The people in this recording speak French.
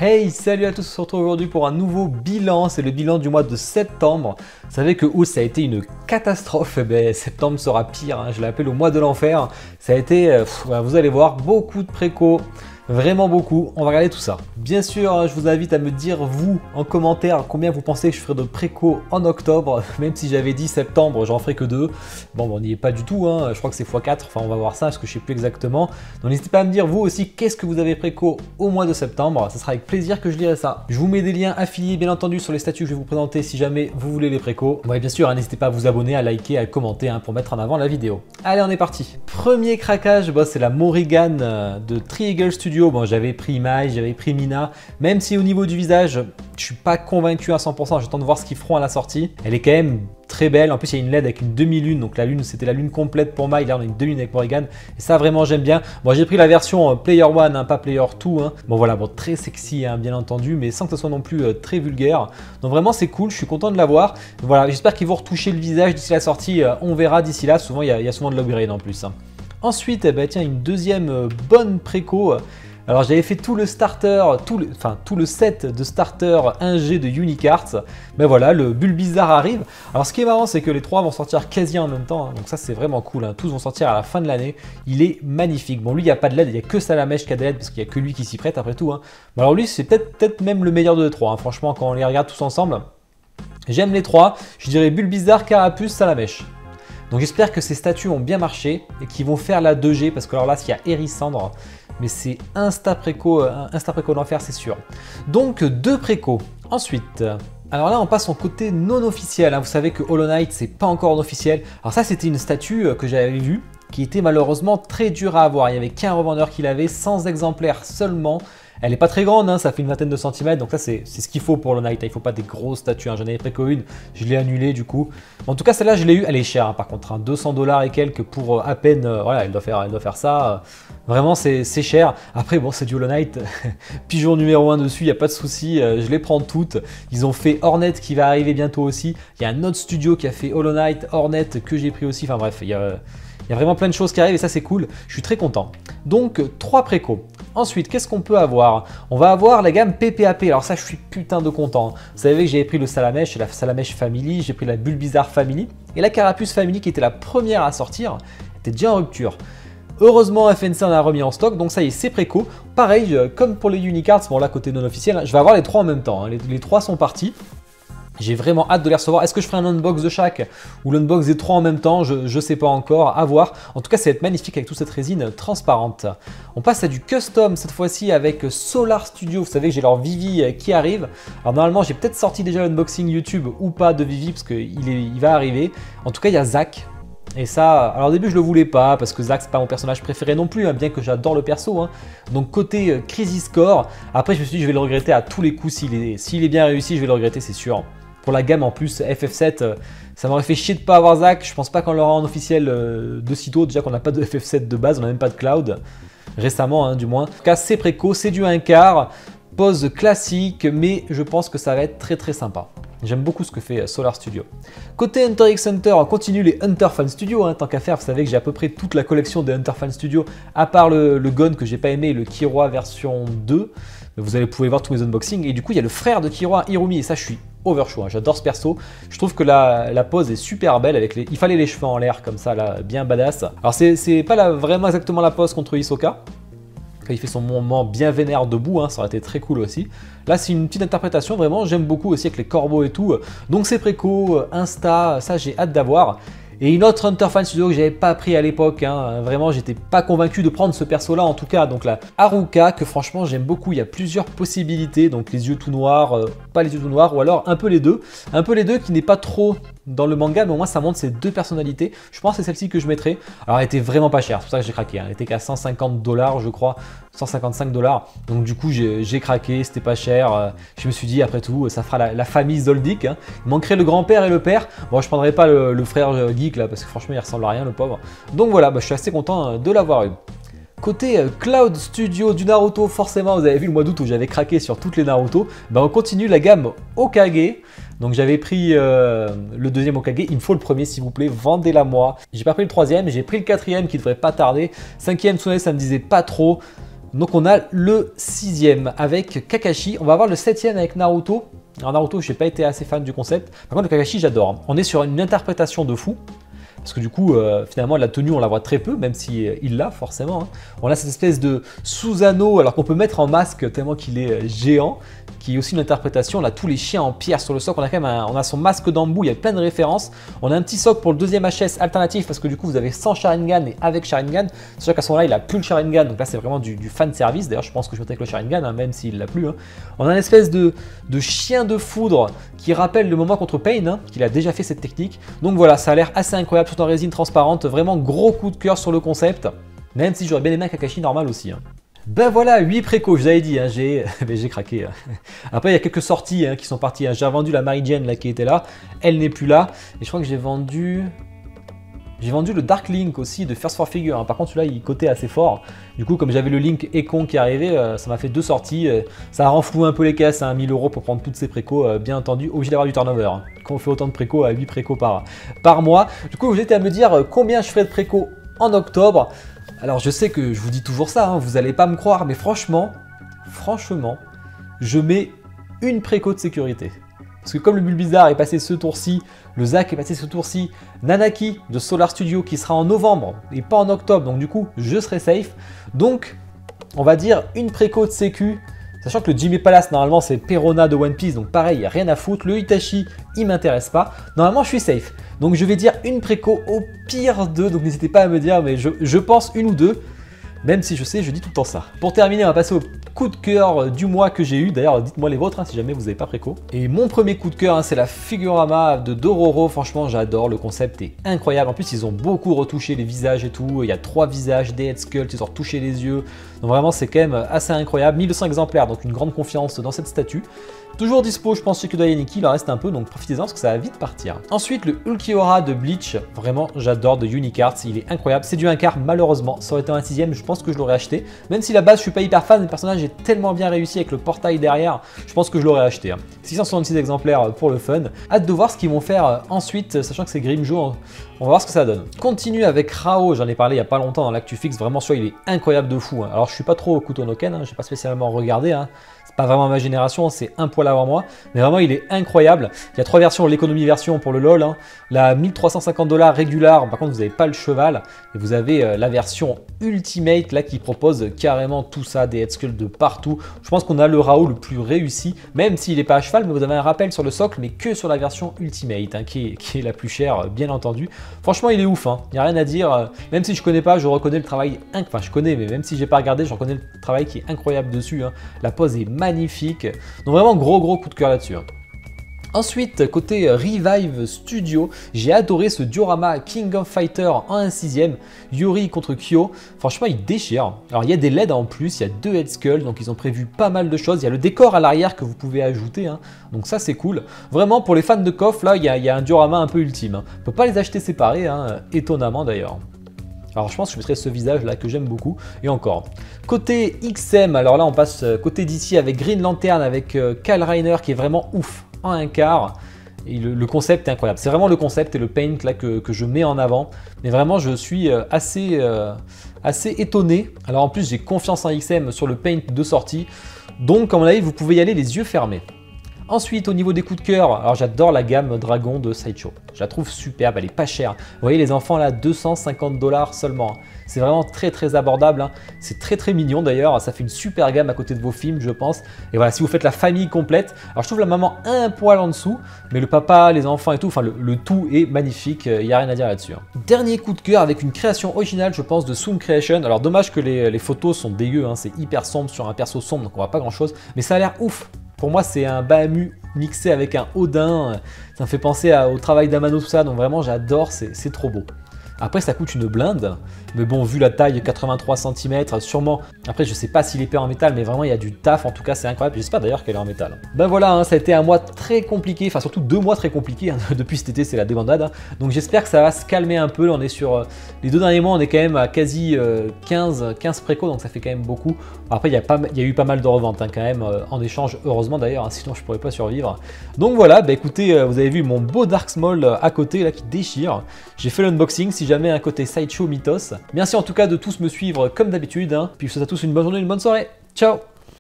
Hey, salut à tous, on se retrouve aujourd'hui pour un nouveau bilan, c'est le bilan du mois de septembre. Vous savez que août ça a été une catastrophe, septembre sera pire, hein. Je l'appelle le mois de l'enfer. Ça a été, vous allez voir, beaucoup de préco. Vraiment beaucoup, on va regarder tout ça. Bien sûr, je vous invite à me dire, vous, en commentaire, combien vous pensez que je ferai de préco en octobre. Même si j'avais dit septembre, j'en ferai que 2. Bon, on n'y est pas du tout, hein. Je crois que c'est x4, enfin on va voir ça, parce que je ne sais plus exactement. Donc n'hésitez pas à me dire, vous aussi, qu'est-ce que vous avez préco au mois de septembre. Ce sera avec plaisir que je lirai ça. Je vous mets des liens affiliés, bien entendu, sur les statuts que je vais vous présenter si jamais vous voulez les préco. Bon, et bien sûr, n'hésitez pas à vous abonner, à liker, à commenter pour mettre en avant la vidéo. Allez, on est parti. Premier craquage, c'est la Morrigan de Triangle Studio. Bon, j'avais pris Image, j'avais pris Mina, même si au niveau du visage, je suis pas convaincu à 100%, j'attends de voir ce qu'ils feront à la sortie. Elle est quand même très belle, en plus il y a une LED avec une demi-lune, donc la lune c'était la lune complète pour Mai, là on a une demi-lune avec Morrigan, et ça vraiment j'aime bien. Bon, j'ai pris la version Player 1, pas Player 2, bon voilà, bon, très sexy bien entendu, mais sans que ce soit non plus très vulgaire. Donc vraiment c'est cool, je suis content de l'avoir. Voilà, j'espère qu'ils vont retoucher le visage d'ici la sortie, on verra d'ici là, souvent il y a souvent de l'upgrade en plus. Ensuite, tiens, une deuxième bonne préco. Alors j'avais fait tout le starter, tout le set de starter 1G de Unicarts. Mais voilà, le Bulbizarre arrive. Alors ce qui est marrant, c'est que les trois vont sortir quasi en même temps, donc ça c'est vraiment cool. Tous vont sortir à la fin de l'année. Il est magnifique. Bon, lui il n'y a pas de LED, il n'y a que Salamèche qui a des LED parce qu'il n'y a que lui qui s'y prête après tout. Mais alors lui c'est peut-être même le meilleur de les trois. Franchement, quand on les regarde tous ensemble, j'aime les trois. Je dirais Bulbizarre, Carapuce, Salamèche. Donc j'espère que ces statues ont bien marché et qu'ils vont faire la 2G parce que alors là, s'il y a Hérissandre, mais c'est insta préco d'enfer, c'est sûr. Donc 2 préco. Ensuite, alors là on passe au côté non officiel. Vous savez que Hollow Knight c'est pas encore officiel. Alors ça c'était une statue que j'avais vue qui était malheureusement très dure à avoir. Il n'y avait qu'un revendeur qui l'avait, 100 exemplaires seulement. Elle n'est pas très grande, ça fait une vingtaine de centimètres, donc ça c'est ce qu'il faut pour Hollow Knight. Il ne faut pas des grosses statues, j'en avais préco une, je l'ai annulée du coup. En tout cas celle-là je l'ai eu, elle est chère par contre, 200 $ et quelques pour à peine, voilà, elle doit faire ça. Vraiment c'est cher. Après bon, c'est du Hollow Knight, pigeon numéro 1 dessus, il n'y a pas de souci, je les prends toutes. Ils ont fait Hornet qui va arriver bientôt aussi. Il y a un autre studio qui a fait Hollow Knight, Hornet que j'ai pris aussi, enfin bref, il y a vraiment plein de choses qui arrivent et ça c'est cool, je suis très content. Donc 3 préco. Ensuite, qu'est-ce qu'on peut avoir? On va avoir la gamme PPAP. Alors ça, je suis putain de content. Vous savez que j'avais pris le Salamèche, la Salamèche Family, j'ai pris la Bulbizarre Family et la Carapuce Family qui était la première à sortir, était déjà en rupture. Heureusement, FNC en a remis en stock, donc ça y est, c'est préco. Pareil, comme pour les Unicards, bon là, côté non officiel, je vais avoir les 3 en même temps. Les 3 sont partis. J'ai vraiment hâte de les recevoir. Est-ce que je ferai un unbox de chaque ou l'unbox des 3 en même temps? Je sais pas encore, à voir. En tout cas, ça va être magnifique avec toute cette résine transparente. On passe à du custom cette fois-ci avec Solar Studio. Vous savez que j'ai leur Vivi qui arrive. Alors normalement, j'ai peut-être sorti déjà l'unboxing YouTube ou pas de Vivi parce qu'il va arriver. En tout cas, il y a Zach. Et ça, alors au début je le voulais pas parce que Zach c'est pas mon personnage préféré non plus, bien que j'adore le perso. Donc côté Crisis Core, après je me suis dit je vais le regretter à tous les coups, s'il est bien réussi je vais le regretter c'est sûr. Pour la gamme en plus FF7, ça m'aurait fait chier de pas avoir Zach, je pense pas qu'on l'aura en officiel de sitôt, déjà qu'on n'a pas de FF7 de base, on n'a même pas de Cloud, récemment du moins. En tout cas c'est préco, c'est du 1/4, pose classique, mais je pense que ça va être très très sympa. J'aime beaucoup ce que fait Solar Studio. Côté Hunter x Hunter, on continue les Hunter Fan Studio, tant qu'à faire, vous savez que j'ai à peu près toute la collection des Hunter Fan Studio, à part le Gon que j'ai pas aimé, le Killua version 2, mais vous allez pouvoir voir tous mes unboxings, et du coup il y a le frère de Killua, Hirumi, et ça je suis overchou, j'adore ce perso, je trouve que la pose est super belle, avec il fallait les cheveux en l'air comme ça, là, bien badass. Alors c'est pas vraiment exactement la pose contre Hisoka, quand il fait son moment bien vénère debout, ça aurait été très cool aussi. Là c'est une petite interprétation, vraiment j'aime beaucoup aussi avec les corbeaux et tout. Donc c'est préco, Insta, ça j'ai hâte d'avoir. Et une autre Hunter Fan Studio que j'avais pas pris à l'époque, vraiment j'étais pas convaincu de prendre ce perso là en tout cas. Donc la Haruka que franchement j'aime beaucoup, il y a plusieurs possibilités, donc les yeux tout noirs, pas les yeux tout noirs, ou alors un peu les deux qui n'est pas trop dans le manga, mais au moins ça montre ces 2 personnalités. Je pense que c'est celle-ci que je mettrai. Alors elle était vraiment pas chère, c'est pour ça que j'ai craqué, elle était qu'à 150 $, je crois, 155 $. Donc du coup j'ai craqué, c'était pas cher. Je me suis dit après tout, ça fera la famille Zoldyck. Il manquerait le grand-père et le père. Bon, je prendrai pas le frère geek là, parce que franchement il ressemble à rien le pauvre. Donc voilà, je suis assez content de l'avoir eu. Côté Cloud Studio du Naruto, forcément vous avez vu le mois d'août où j'avais craqué sur toutes les Naruto, on continue la gamme Hokage. Donc j'avais pris le deuxième Hokage, il me faut le premier s'il vous plaît, vendez-la moi. J'ai pas pris le troisième, j'ai pris le quatrième qui devrait pas tarder. Cinquième Tsunade ça me disait pas trop. Donc on a le 6e avec Kakashi. On va avoir le 7e avec Naruto. Alors Naruto, je n'ai pas été assez fan du concept. Par contre, le Kakashi, j'adore. On est sur une interprétation de fou. Parce que du coup, finalement, la tenue, on la voit très peu, même si il l'a forcément. Hein. On a cette espèce de Susanoo, alors qu'on peut mettre en masque tellement qu'il est géant, qui est aussi une interprétation. On a tous les chiens en pierre sur le socle. On a quand même on a son masque d'embout, il y a plein de références. On a un petit socle pour le deuxième HS alternatif, parce que du coup, vous avez sans Sharingan et avec Sharingan. C'est sûr qu'à ce moment-là, il a plus le Sharingan, donc là, c'est vraiment du fan service. D'ailleurs, je pense que je vais avec le Sharingan, hein, même s'il l'a plus. Hein. On a une espèce de chien de foudre qui rappelle le moment contre Pain, hein, qu'il a déjà fait cette technique. Donc voilà, ça a l'air assez incroyable, tout en résine transparente. Vraiment gros coup de cœur sur le concept, même si j'aurais bien aimé un Kakashi normal aussi. Hein. Ben voilà, 8 précos, je vous avais dit, hein, j'ai craqué. Après, il y a quelques sorties qui sont parties. Hein. J'ai revendu la Mary Jane là, qui était là, elle n'est plus là. Et je crois que j'ai vendu le Dark Link aussi de First 4 Figure. Hein. Par contre, celui-là, il cotait assez fort. Du coup, comme j'avais le Link Econ qui arrivait, ça m'a fait 2 sorties. Ça a renfloué un peu les caisses, hein, 1000 € pour prendre toutes ces précos. Bien entendu, obligé d'avoir du turnover. Hein. Quand on fait autant de précos, à 8 précos par mois. Du coup, vous étiez à me dire combien je ferais de précos en octobre. Alors, je sais que je vous dis toujours ça, hein, vous n'allez pas me croire, mais franchement, je mets une préco de sécurité. Parce que comme le Bulbizarre est passé ce tour-ci, le Zac est passé ce tour-ci, Nanaki de Solar Studio qui sera en novembre et pas en octobre, donc du coup je serai safe. Donc on va dire une préco de sécu, sachant que le Jimmy Palace normalement c'est Perona de One Piece, donc pareil, il n'y a rien à foutre. Le Itachi il m'intéresse pas, normalement je suis safe. Donc je vais dire une préco au pire 2, donc n'hésitez pas à me dire, mais je pense une ou deux. Même si je sais, je dis tout le temps ça. Pour terminer, on va passer au coup de cœur du mois que j'ai eu. D'ailleurs, dites-moi les vôtres hein, si jamais vous n'avez pas préco. Et mon premier coup de cœur, hein, c'est la Figurama de Dororo. Franchement, j'adore. Le concept est incroyable. En plus, ils ont beaucoup retouché les visages et tout. Il y a 3 visages, des head sculpts, ils ont retouché les yeux. Donc vraiment, c'est quand même assez incroyable. 1200 exemplaires, donc une grande confiance dans cette statue. Toujours dispo, je pense, chez Kudo Yaniki, il en reste un peu, donc profitez-en parce que ça va vite partir. Ensuite, le Ulquiorra de Bleach, vraiment, j'adore, de Unicarts, il est incroyable. C'est du 1 quart, malheureusement, ça aurait été un 6ème, je pense que je l'aurais acheté. Même si la base, je suis pas hyper fan, le personnage est tellement bien réussi avec le portail derrière, je pense que je l'aurais acheté. Hein. 666 exemplaires pour le fun. Hâte de voir ce qu'ils vont faire ensuite, sachant que c'est Grimjo, on va voir ce que ça donne. Continue avec Rao, j'en ai parlé il y a pas longtemps dans l'actu fixe, vraiment celui-là il est incroyable de fou. Hein. Alors je suis pas trop Kutonoken, hein, j'ai pas spécialement regardé, hein. C'est pas vraiment ma génération, c'est un poil avant moi, mais vraiment il est incroyable. Il y a 3 versions, l'économie version pour le LOL, hein. La 1350 $ régulière, par contre vous n'avez pas le cheval, et vous avez la version Ultimate là qui propose carrément tout ça, des head sculpts de partout. Je pense qu'on a le Rao le plus réussi, même s'il n'est pas à cheval, mais vous avez un rappel sur le socle, mais que sur la version Ultimate, hein, qui est la plus chère, bien entendu. Franchement il est ouf, hein. Il n'y a rien à dire, même si je connais pas, je reconnais le travail, enfin je connais, mais même si j'ai pas regardé, je reconnais le travail qui est incroyable dessus, hein. La pose est magnifique, donc vraiment gros coup de cœur là-dessus. Hein. Ensuite, côté Revive Studio, j'ai adoré ce diorama King of Fighter en 1/6, Yuri contre Kyo. Franchement, il déchire. Alors, il y a des LED en plus, il y a 2 head skulls, donc ils ont prévu pas mal de choses. Il y a le décor à l'arrière que vous pouvez ajouter, hein. Donc ça, c'est cool. Vraiment, pour les fans de KOF, là, il y a un diorama un peu ultime. Hein. On ne peut pas les acheter séparés, hein, étonnamment d'ailleurs. Alors je pense que je mettrai ce visage là que j'aime beaucoup. Et encore. Côté XM, alors là on passe côté d'ici avec Green Lantern, avec Kyle Rayner qui est vraiment ouf en 1 quart. Et le concept est incroyable. C'est vraiment le concept et le paint là que je mets en avant. Mais vraiment je suis assez étonné. Alors en plus j'ai confiance en XM sur le paint de sortie. Donc comme on l'a dit, vous pouvez y aller les yeux fermés. Ensuite, au niveau des coups de cœur, alors j'adore la gamme Dragon de Sideshow. Je la trouve superbe, elle est pas chère. Vous voyez les enfants là, 250 $ seulement. C'est vraiment très abordable. Hein. C'est très mignon d'ailleurs. Ça fait une super gamme à côté de vos films, je pense. Et voilà, si vous faites la famille complète. Alors je trouve la maman un poil en dessous, mais le papa, les enfants et tout, enfin le tout est magnifique. Il n'y a rien à dire là-dessus. Hein. Dernier coup de cœur avec une création originale, je pense, de Soom Creation. Alors dommage que les photos sont dégueu. Hein. C'est hyper sombre sur un perso sombre, donc on voit pas grand-chose. Mais ça a l'air ouf. Pour moi, c'est un Bahamut mixé avec un Odin. Ça me fait penser au travail d'Amano, tout ça. Donc vraiment, j'adore. C'est trop beau. Après, ça coûte une blinde. Mais bon, vu la taille 83 cm, sûrement. Après, je sais pas s'il est peint en métal, mais vraiment, il y a du taf. En tout cas, c'est incroyable. J'espère d'ailleurs qu'elle est en métal. Ben voilà, hein, ça a été un mois très compliqué. Enfin, surtout 2 mois très compliqués. Hein. Depuis cet été, c'est la débandade. Hein. Donc, j'espère que ça va se calmer un peu. On est sur les 2 derniers mois, on est quand même à quasi 15 précos. Donc, ça fait quand même beaucoup. Après, il y a eu pas mal de reventes hein, quand même en échange. Heureusement d'ailleurs, hein, sinon je pourrais pas survivre. Donc voilà, bah, écoutez, vous avez vu mon beau Dark Small à côté là qui déchire. J'ai fait l'unboxing. Si jamais un côté sideshow mythos. Merci en tout cas de tous me suivre comme d'habitude, hein. Puis je vous souhaite à tous une bonne journée, une bonne soirée. Ciao!